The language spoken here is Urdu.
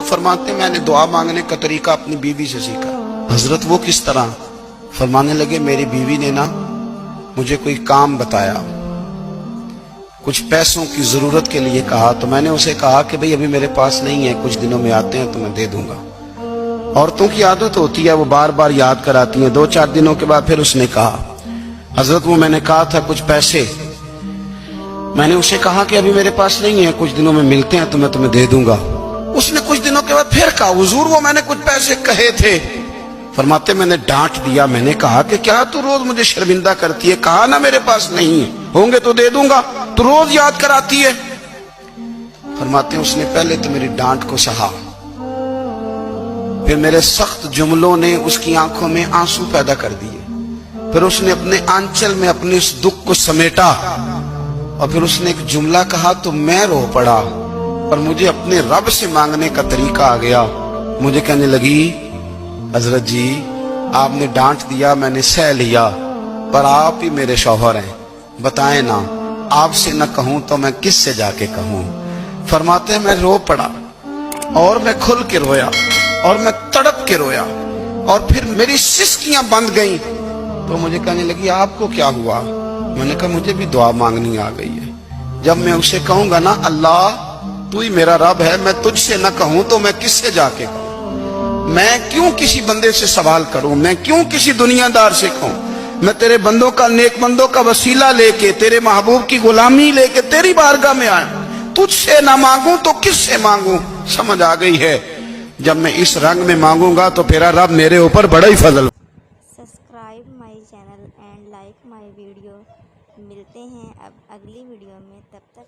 فرماتے میں نے دعا مانگنے کا طریقہ اپنی بیوی سے سیکھا۔ حضرت وہ کس طرح؟ فرمانے لگے میری بیوی نے نا مجھے کوئی کام بتایا، کچھ پیسوں کی ضرورت کے لیے کہا، تو میں نے اسے کہا کہ بھئی ابھی میرے پاس نہیں ہے، کچھ دنوں میں آتے ہیں تو میں دے دوں گا۔ عورتوں کی عادت ہوتی ہے وہ بار بار یاد کراتی ہیں۔ 2-4 دنوں کے بعد پھر اس نے کہا حضرت وہ میں نے کہا تھا کچھ پیسے، میں نے اسے کہا کہ ابھی میرے پاس نہیں ہے، کچھ دنوں میں ملتے ہیں تو میں تمہیں دے دوں گا۔ اس نے کچھ دنوں کے بعد پھر کہا حضور وہ میں نے کچھ پیسے کہے تھے۔ فرماتے میں نے ڈانٹ دیا، میں نے کہا کہ کیا تو روز مجھے شرمندہ کرتی ہے، کہا نا میرے پاس نہیں ہے، ہوں گے تو دے دوں گا، تو روز یاد کراتی ہے۔ فرماتے ہیں اس نے پہلے تو میری ڈانٹ کو سہا، پھر میرے سخت جملوں نے اس کی آنکھوں میں آنسو پیدا کر دیے، پھر اس نے اپنے آنچل میں اپنے اس دکھ کو سمیٹا، اور پھر اس نے ایک جملہ کہا تو میں رو پڑا، اور مجھے اپنے رب سے مانگنے کا طریقہ آ گیا۔ مجھے کہنے لگی حضرت جی آپ نے ڈانٹ دیا، میں نے سہ لیا، پر آپ ہی میرے شوہر ہیں، بتائیں نا آپ سے نہ کہوں تو میں کس سے جا کے کہوں۔ فرماتے ہیں میں رو پڑا، اور میں کھل کے رویا، اور میں تڑپ کے رویا، اور پھر میری سسکیاں بند گئیں۔ تو مجھے کہنے لگی آپ کو کیا ہوا؟ میں نے کہا مجھے بھی دعا مانگنی آ گئی ہے، جب میں اسے کہوں گا نا اللہ تو ہی میرا رب ہے، میں تجھ سے نہ کہوں تو میں کس سے جا کے کہوں؟ میں کیوں کسی بندے سے سوال کروں؟ میں کیوں کسی دنیا دار سے کہوں؟ میں تیرے بندوں کا، نیک بندوں کا وسیلہ لے کے، تیرے محبوب کی غلامی لے کے تیری بارگاہ میں آیا، تجھ سے نہ مانگوں تو کس سے مانگوں؟ سمجھ آ گئی ہے جب میں اس رنگ میں مانگوں گا تو پھر رب میرے اوپر بڑا ہی فضل۔ Subscribe my channel and like my video. ملتے ہیں اب اگلی ویڈیو میں، تب تک